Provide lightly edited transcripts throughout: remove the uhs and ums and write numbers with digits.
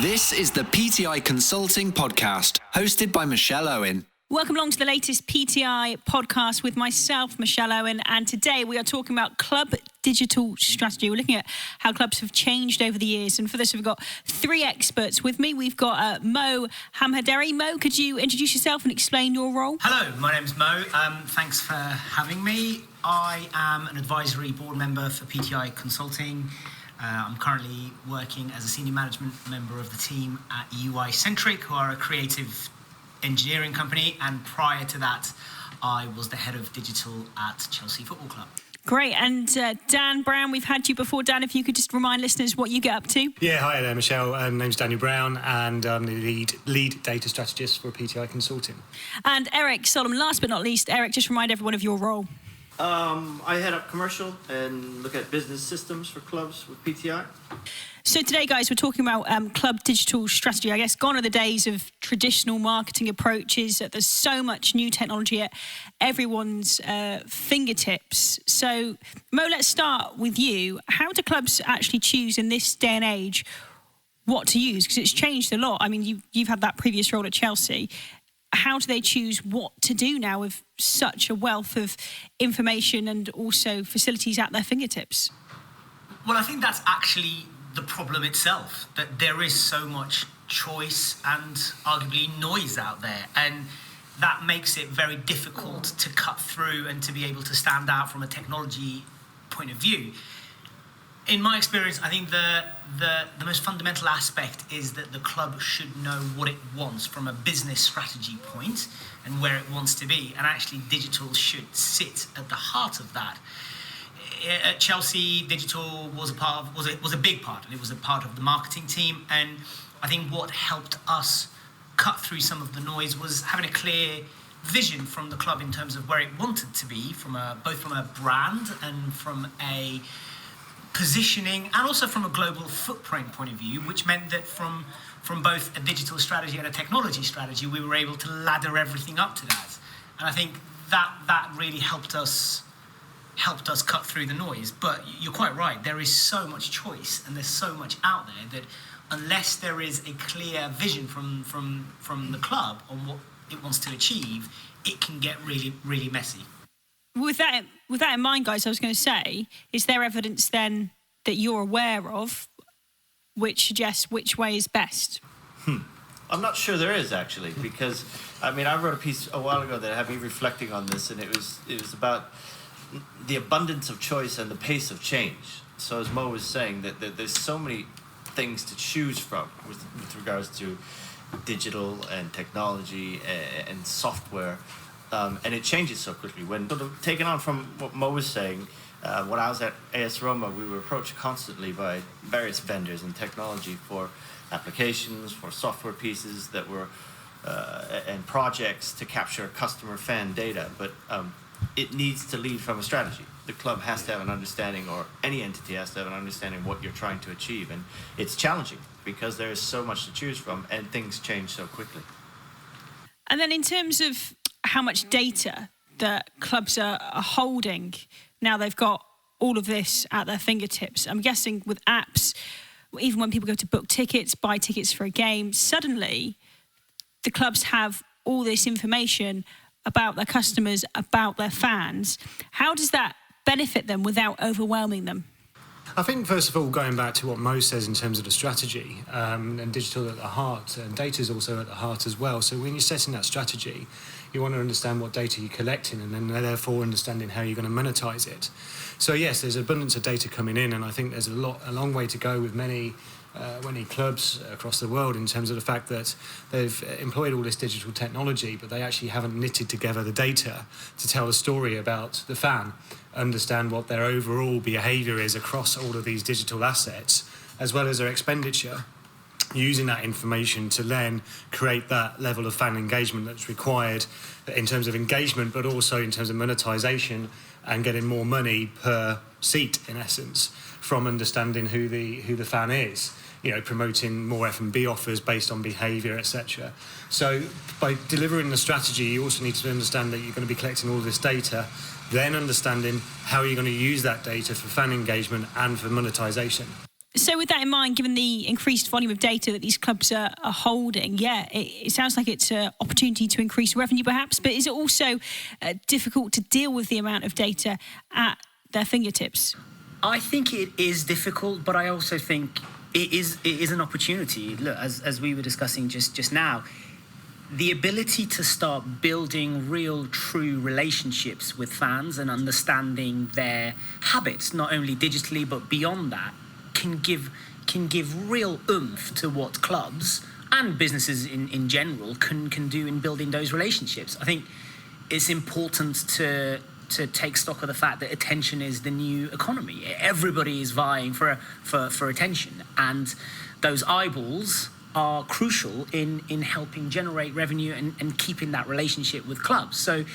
This is the PTI Consulting Podcast, hosted by Michelle Owen. Welcome along to the latest PTI podcast with myself, Michelle Owen, and today we are talking about club digital strategy. We're looking at how clubs have changed over the years, and for this we've got three experts with me. We've got Moe Hamdhaidari. Moe, could you introduce yourself and explain your role? Hello, my name's Moe. Thanks for having me. I am an advisory board member for PTI Consulting. I'm currently working as a senior management member of the team at UI Centric, who are a creative engineering company, and prior to that I was the head of digital at Chelsea Football Club. Great. And Dan Brown, we've had you before. Dan, if you could just remind listeners what you get up to. Yeah, hi there, Michelle. My name's Daniel Brown, and I'm the lead data strategist for PTI Consulting. And Eric Solem, last but not least. Eric, just remind everyone of your role. I head up commercial and look at business systems for clubs with PTI. So today, guys, we're talking about club digital strategy. I guess gone are the days of traditional marketing approaches. There's so much new technology at everyone's fingertips. So, Mo, let's start with you. How do clubs actually choose in this day and age what to use? Because it's changed a lot. I mean, you've had that previous role at Chelsea. How do they choose what to do now with such a wealth of information and also facilities at their fingertips? Well, I think that's actually the problem itself, that there is so much choice and arguably noise out there, and that makes it very difficult to cut through and to be able to stand out from a technology point of view. In my experience, I think the most fundamental aspect is that the club should know what it wants from a business strategy point and where it wants to be, and actually digital should sit at the heart of that. At Chelsea, digital was a big part, and it was a part of the marketing team. And I think what helped us cut through some of the noise was having a clear vision from the club in terms of where it wanted to be, both from a brand and from a positioning, and also from a global footprint point of view, which meant that from both a digital strategy and a technology strategy, we were able to ladder everything up to that. And I think that really helped us cut through the noise. But you're quite right, there is so much choice and there's so much out there that unless there is a clear vision from the club on what it wants to achieve, it can get really, really messy. With that in mind, guys, I was going to say, is there evidence then that you're aware of which suggests which way is best? I'm not sure there is, actually, because I wrote a piece a while ago that had me reflecting on this, and it was about the abundance of choice and the pace of change. So as Mo was saying, that there's so many things to choose from with regards to digital and technology and software. And it changes so quickly. When taken on from what Mo was saying, when I was at AS Roma, we were approached constantly by various vendors in technology for applications, for software pieces that were and projects to capture customer fan data. But it needs to lead from a strategy. The club has to have an understanding, or any entity has to have an understanding of what you're trying to achieve. And it's challenging because there is so much to choose from and things change so quickly. And then in terms of how much data that clubs are holding now they've got all of this at their fingertips. I'm guessing with apps, even when people go to book tickets, buy tickets for a game, suddenly the clubs have all this information about their customers, about their fans. How does that benefit them without overwhelming them? I think, first of all, going back to what Mo says in terms of the strategy, and digital at the heart, and data is also at the heart as well. So when you're setting that strategy, you want to understand what data you're collecting, and then therefore understanding how you're going to monetize it. So yes, there's abundance of data coming in, and I think there's a long way to go with many clubs across the world in terms of the fact that they've employed all this digital technology, but they actually haven't knitted together the data to tell a story about the fan, understand what their overall behaviour is across all of these digital assets, as well as their expenditure, using that information to then create that level of fan engagement that's required in terms of engagement, but also in terms of monetization and getting more money per seat, in essence, from understanding who the fan is. You know, promoting more F&B offers based on behaviour, etc. So by delivering the strategy, you also need to understand that you're going to be collecting all this data, then understanding how you're going to use that data for fan engagement and for monetization. So with that in mind, given the increased volume of data that these clubs are holding, it sounds like it's an opportunity to increase revenue perhaps, but is it also difficult to deal with the amount of data at their fingertips? I think it is difficult, but I also think it is an opportunity. Look, as we were discussing just now, the ability to start building real, true relationships with fans and understanding their habits, not only digitally but beyond that, can give real oomph to what clubs and businesses in general can do in building those relationships. I think it's important to take stock of the fact that attention is the new economy. Everybody is vying for attention, and those eyeballs are crucial in helping generate revenue and keeping that relationship with clubs. So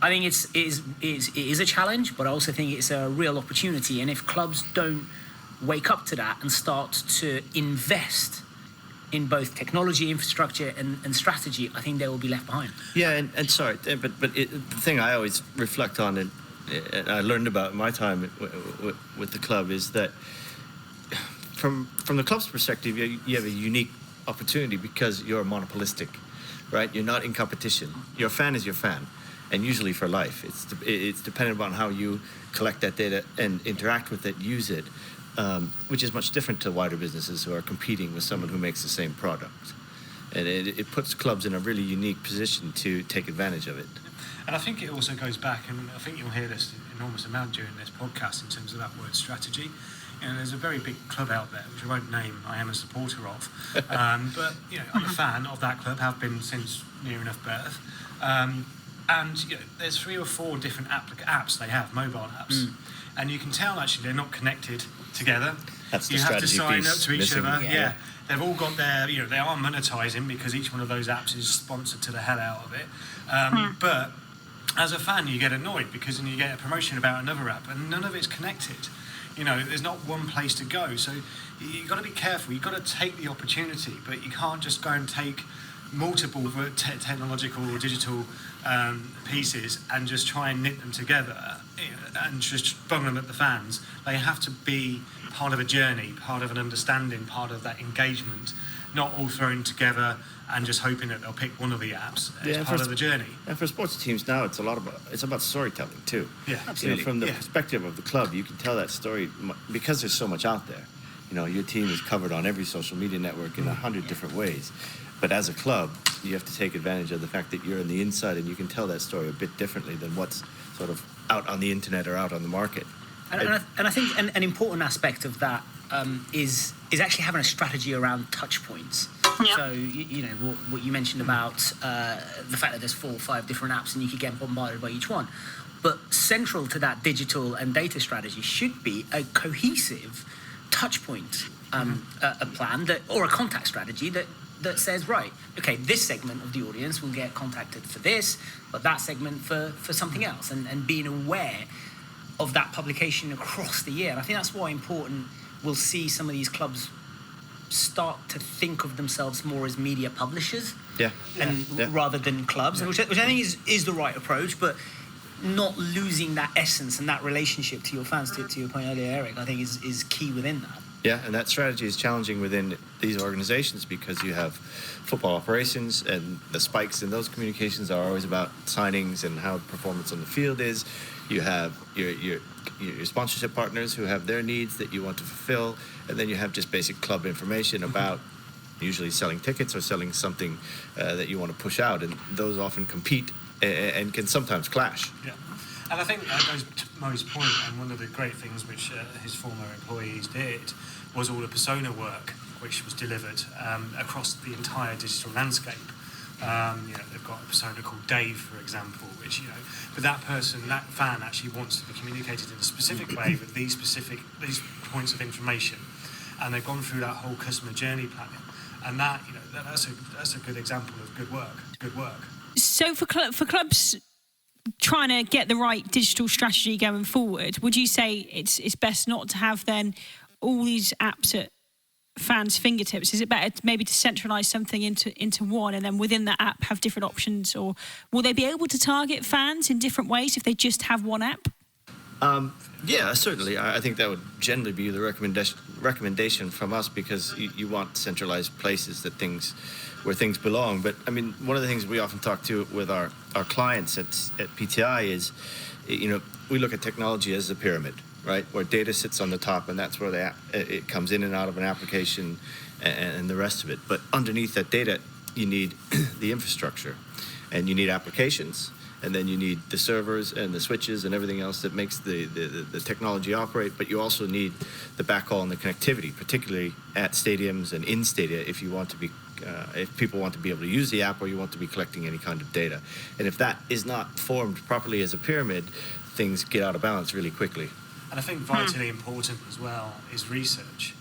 I think it is a challenge, but I also think it's a real opportunity. And if clubs don't wake up to that and start to invest in both technology, infrastructure and strategy, I think they will be left behind. Yeah, and sorry, but the thing I always reflect on and I learned about in my time with the club is that from the club's perspective, you have a unique opportunity because you're monopolistic, right? You're not in competition. Your fan is your fan, and usually for life. It's dependent upon how you collect that data and interact with it, use it, which is much different to wider businesses who are competing with someone who makes the same product. And it puts clubs in a really unique position to take advantage of it. And I think it also goes back, and I think you'll hear this enormous amount during this podcast in terms of that word strategy. You know, there's a very big club out there, which I won't name, I am a supporter of. But, you know, I'm a fan of that club, have been since near enough birth. And, you know, there's 3 or 4 different apps they have, mobile apps. And you can tell, actually, they're not connected together. That's the you have to strategy sign up piece to each missing. other. Yeah. They've all got their, you know, they are monetising because each one of those apps is sponsored to the hell out of it. But as a fan, you get annoyed because then you get a promotion about another app and none of it's connected. You know, there's not one place to go. So you've got to be careful. You've got to take the opportunity, but you can't just go and take multiple technological or digital pieces and just try and knit them together and just bung them at the fans. They have to be part of a journey, part of an understanding, part of that engagement, not all thrown together and just hoping that they'll pick one of the apps as part of the journey. And for sports teams now, it's about storytelling too. Yeah, absolutely. You know, from the perspective of the club, you can tell that story because there's so much out there. You know, your team is covered on every social media network in 100 different ways. But as a club, you have to take advantage of the fact that you're on the inside and you can tell that story a bit differently than what's sort of out on the internet or out on the market. And I think an important aspect of that is actually having a strategy around touch points. Yeah. So, you know, what you mentioned about the fact that there's 4 or 5 different apps and you could get bombarded by each one. But central to that digital and data strategy should be a cohesive touch point a plan or a contact strategy that says, right, okay, this segment of the audience will get contacted for this, but that segment for something else, and being aware of that publication across the year. And I think that's why important we'll see some of these clubs start to think of themselves more as media publishers rather than clubs, which I think is the right approach, but not losing that essence and that relationship to your fans, to your point earlier, Eric, I think is key within that. Yeah, and that strategy is challenging within these organizations because you have football operations and the spikes in those communications are always about signings and how performance on the field is. You have your sponsorship partners who have their needs that you want to fulfill, and then you have just basic club information about usually selling tickets or selling something that you want to push out, and those often compete and can sometimes clash. Yeah. And I think that goes to Moe's point, and one of the great things which his former employees did was all the persona work which was delivered across the entire digital landscape. You know, they've got a persona called Dave, for example, which, you know, but that person, that fan actually wants to be communicated in a specific way with these points of information, and they've gone through that whole customer journey planning, and that, you know, that's a good example of good work. So for clubs trying to get the right digital strategy going forward, would you say it's best not to have then all these apps at fans' fingertips? Is it better maybe to centralise something into one, and then within that app have different options? Or will they be able to target fans in different ways if they just have one app? Yeah, certainly. I think that would generally be the recommendation from us, because you want centralized places where things belong. But I mean, one of the things we often talk to with our clients at PTI is, we look at technology as a pyramid, right? Where data sits on the top, and that's where it comes in and out of an application and the rest of it. But underneath that data, you need the infrastructure, and you need applications. And then you need the servers and the switches and everything else that makes the technology operate. But you also need the backhaul and the connectivity, particularly at stadiums and in stadia, if people want to be able to use the app, or you want to be collecting any kind of data. And if that is not formed properly as a pyramid, things get out of balance really quickly. And I think vitally important as well is research.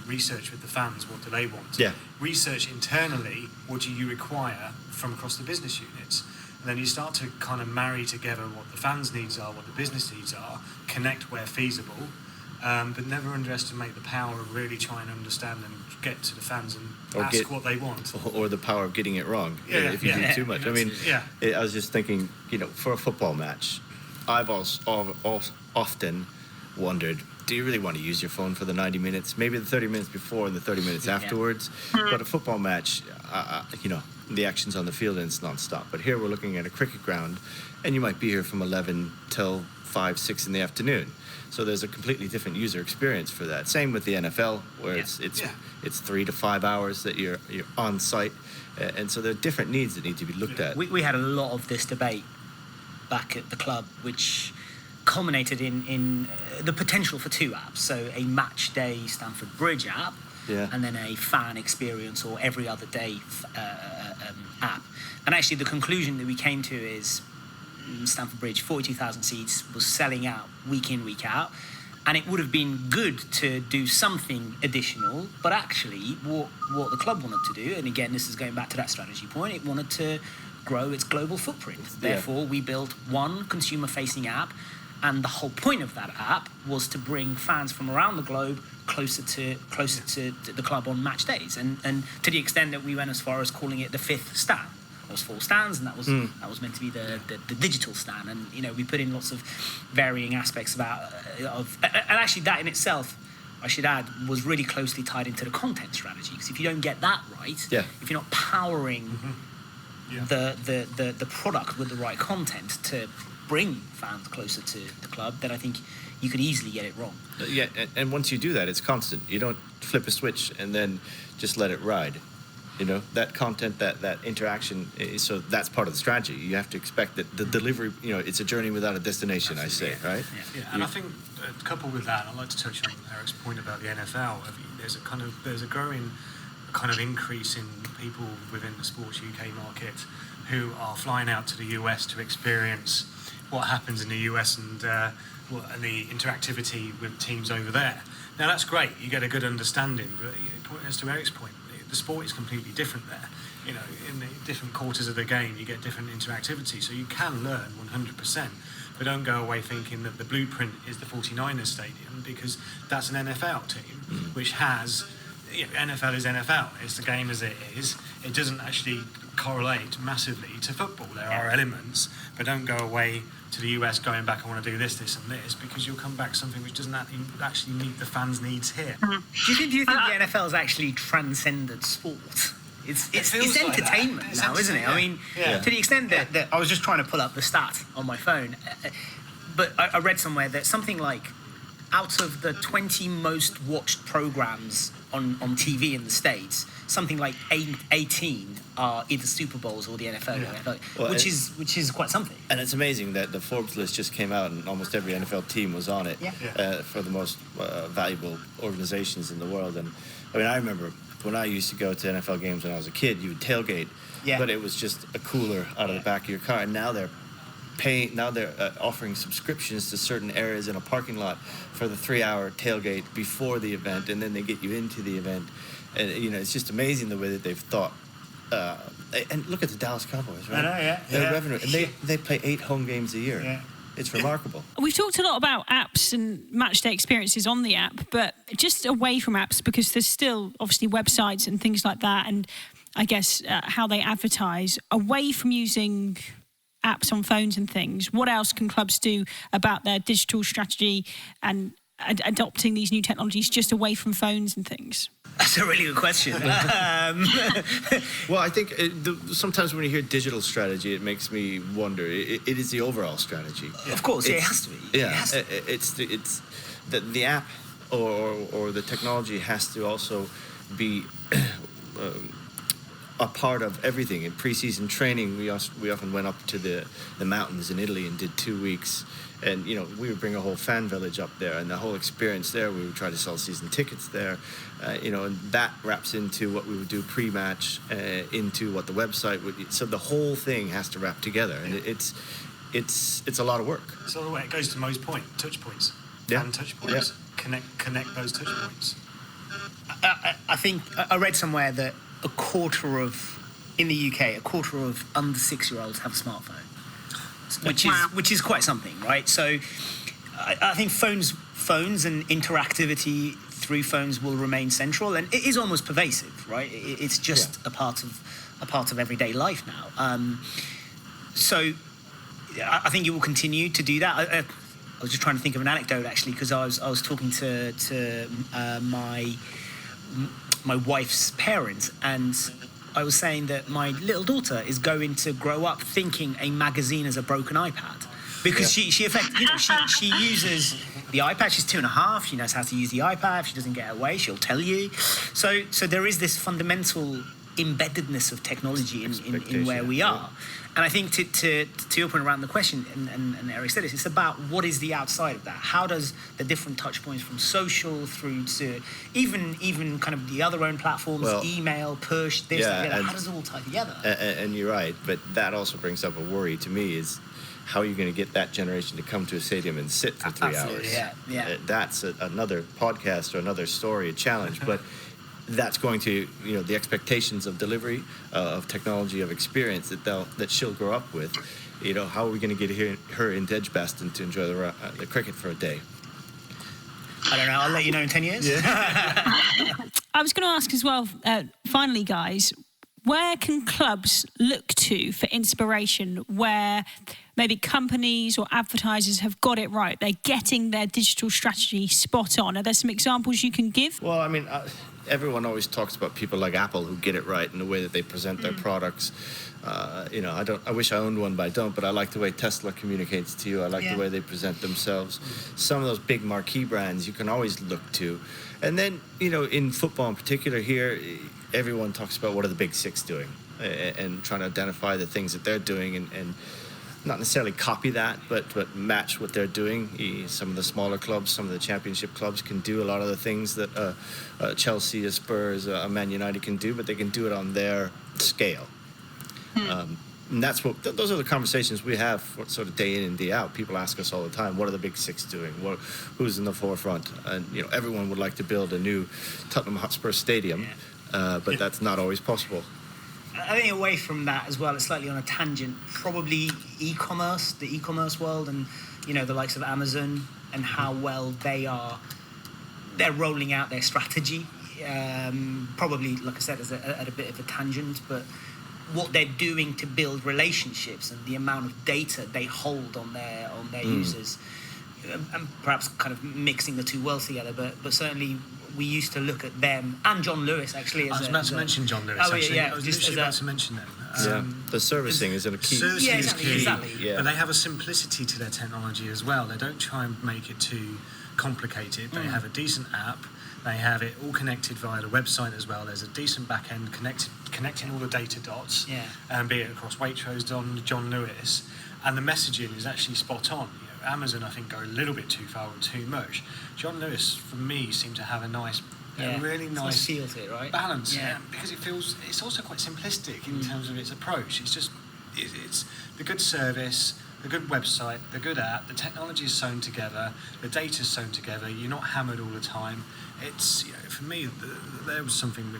Research with the fans, what do they want? Yeah. Research internally, what do you require from across the business units? And then you start to kind of marry together what the fans' needs are, what the business needs are, connect where feasible, but never underestimate the power of really trying to understand and get to the fans and ask what they want. Or the power of getting it wrong if you do too much. I mean, I was just thinking, for a football match, I've often wondered, do you really want to use your phone for the 90 minutes? Maybe the 30 minutes before and the 30 minutes afterwards. But a football match, the action's on the field and it's non-stop. But here we're looking at a cricket ground, and you might be here from 11 till 5, 6 in the afternoon. So there's a completely different user experience for that. Same with the NFL, where it's 3 to 5 hours that you're on site. And so there are different needs that need to be looked at. We had a lot of this debate back at the club, which culminated in the potential for two apps. So a match day Stamford Bridge app, and then a fan experience or every other day app. And actually the conclusion that we came to is Stamford Bridge, 42,000 seats, was selling out week in, week out. And it would have been good to do something additional, but actually what the club wanted to do, and again, this is going back to that strategy point, it wanted to grow its global footprint. Therefore, we built one consumer-facing app, and the whole point of that app was to bring fans from around the globe closer to the club on match days, and to the extent that we went as far as calling it the fifth stand. There was 4 stands, and that was meant to be the digital stand, and we put in lots of varying aspects and actually that in itself, I should add, was really closely tied into the content strategy, because if you don't get that right, if you're not powering the product with the right content to bring fans closer to the club, then I think you could easily get it wrong. And once you do that, it's constant. You don't flip a switch and then just let it ride. That content, that interaction, so that's part of the strategy. You have to expect that the delivery, it's a journey without a destination, absolutely, I say, right? Yeah. And I think, coupled with that, I'd like to touch on Eric's point about the NFL. There's a growing kind of increase in people within the Sports UK market who are flying out to the US to experience what happens in the US and the interactivity with teams over there. Now that's great, you get a good understanding, but as to Eric's point, the sport is completely different there. In the different quarters of the game, you get different interactivity, so you can learn 100%, but don't go away thinking that the blueprint is the 49ers stadium, because that's an NFL team, which has, NFL is NFL, it's the game as it is. It doesn't actually correlate massively to football. There are elements, but don't go away to the US going back, I want to do this, this and this, because you'll come back something which doesn't actually meet the fans' needs here. Do you think the NFL has actually transcended sport? It's entertainment like now, isn't it? Yeah. I mean, to the extent that I was just trying to pull up the stat on my phone, but I read somewhere that something like out of the 20 most watched programs on TV in the States, something like 18 are either Super Bowls or the NFL, which is quite something. And it's amazing that the Forbes list just came out and almost every NFL team was on it for the most valuable organizations in the world. And I mean, I remember when I used to go to NFL games when I was a kid, you would tailgate, but it was just a cooler out of the back of your car. And now they're offering subscriptions to certain areas in a parking lot for the 3-hour tailgate before the event, and then they get you into the event. And it's just amazing the way that they've thought. And look at the Dallas Cowboys, right? I know, Their revenue, and they play 8 home games a year. Yeah. It's remarkable. We've talked a lot about apps and match day experiences on the app, but just away from apps, because there's still obviously websites and things like that, and I guess how they advertise, away from using apps on phones and things. What else can clubs do about their digital strategy and adopting these new technologies just away from phones and things? That's a really good question. Well, I think sometimes when you hear digital strategy, it makes me wonder. It is the overall strategy. Of course, it has to be. Yeah, it's the app or the technology has to also be a part of everything. In pre-season training, we often went up to the mountains in Italy and did 2 weeks. And, we would bring a whole fan village up there, and the whole experience there, we would try to sell season tickets there, and that wraps into what we would do pre-match, into what the website would. So the whole thing has to wrap together, and it's a lot of work. So the way it goes to Moe's point, touch points. Yeah. And touch points. Yeah. Connect those touch points. I think I read somewhere that in the UK, a quarter of under 6-year-olds have a smartphone. Which is quite something, right? So I think phones and interactivity through phones will remain central, and it is almost pervasive, right? It's just a part of everyday life now. So I think you will continue to do that. I was just trying to think of an anecdote actually, because I was talking to my wife's parents, and I was saying that my little daughter is going to grow up thinking a magazine is a broken iPad, because she uses the iPad. She's 2.5. She knows how to use the iPad. If she doesn't get her way, she'll tell you. So there is this fundamental embeddedness of technology in where we are. And I think to your point around the question, and Eric said this, it's about what is the outside of that. How does the different touch points from social through to even kind of the other own platforms, email, push, this, that, how does it all tie together? And you're right, but that also brings up a worry to me is how are you going to get that generation to come to a stadium and sit for 3 hours? Yeah. That's another podcast or another story, a challenge, but that's going to, the expectations of delivery, of technology, of experience that she'll grow up with. How are we going to get her into Edgbaston to enjoy the cricket for a day? I don't know. I'll let you know in 10 years. Yeah. I was going to ask as well, finally, guys, where can clubs look to for inspiration where maybe companies or advertisers have got it right? They're getting their digital strategy spot on. Are there some examples you can give? Well, I mean, everyone always talks about people like Apple who get it right in the way that they present their products. I wish I owned one, but I don't. But I like the way Tesla communicates to you. I like the way they present themselves. Some of those big marquee brands you can always look to. And then, in football in particular here, everyone talks about what are the big six doing and trying to identify the things that they're doing and not necessarily copy that, but match what they're doing. Some of the smaller clubs, some of the championship clubs can do a lot of the things that Chelsea, a Spurs, a Man United can do, but they can do it on their scale. And that's those are the conversations we have sort of day in and day out. People ask us all the time, what are the big six doing? Who's in the forefront? And everyone would like to build a new Tottenham Hotspur stadium, but that's not always possible. I think away from that as well, it's slightly on a tangent, probably the e-commerce world, and the likes of Amazon and how well they're rolling out their strategy. Probably, like I said, at a bit of a tangent, but what they're doing to build relationships and the amount of data they hold on their users, and perhaps kind of mixing the two worlds together, but certainly we used to look at them and John Lewis actually. I was about to mention John Lewis. Actually, I was just about to mention them. The servicing is a key. Servicing is key, exactly. But they have a simplicity to their technology as well. They don't try and make it too complicated. They have a decent app. They have it all connected via the website as well. There's a decent back end connecting all the data dots, be it across Waitrose, John Lewis, and the messaging is actually spot on. Amazon, I think, go a little bit too far and too much. John Lewis, for me, seemed to have a really nice feel to it, right? Balance, because it's also quite simplistic in terms of its approach. It's the good service, the good website, the good app, the technology is sewn together, the data is sewn together. You're not hammered all the time. It's for me, there was something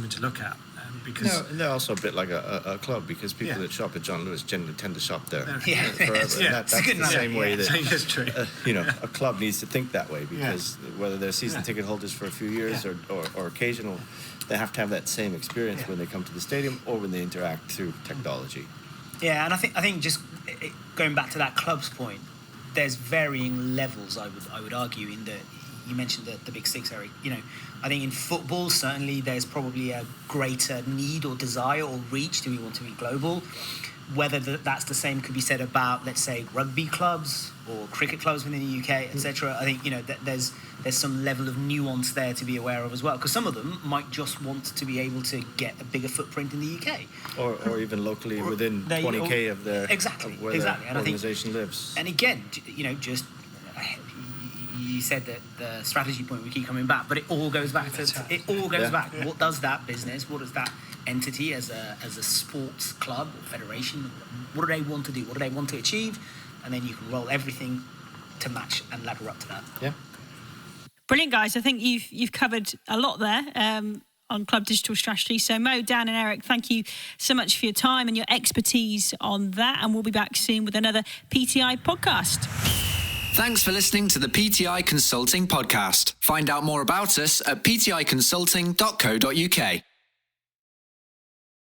to look at. Because they're also a bit like a club, because people that shop at John Lewis generally tend to shop there forever. That's the same way that's true. A club needs to think that way, because whether they're season ticket holders for a few years or occasional, they have to have that same experience when they come to the stadium or when they interact through technology. Yeah, and I think just going back to that club's point, there's varying levels. I would argue in that you mentioned the big six, Eric. You know, I think in football certainly there's probably a greater need or desire or reach. Do we want to be global? Whether that's the same could be said about, let's say, rugby clubs or cricket clubs within the UK, etc. I think, you know, there's some level of nuance there to be aware of as well, because some of them might just want to be able to get a bigger footprint in the UK, or even locally within 20k of their where their organisation lives. And again, you know, just you said that the strategy point we keep coming back, but it all goes back to back. What does that business? What does that entity as a sports club or federation? What do they want to do? What do they want to achieve? And then you can roll everything to match and ladder up to that. Yeah. Brilliant, guys. I think you've covered a lot there on club digital strategy. So Mo, Dan and Eric, thank you so much for your time and your expertise on that. And we'll be back soon with another PTI podcast. Thanks for listening to the PTI Consulting podcast. Find out more about us at pticonsulting.co.uk.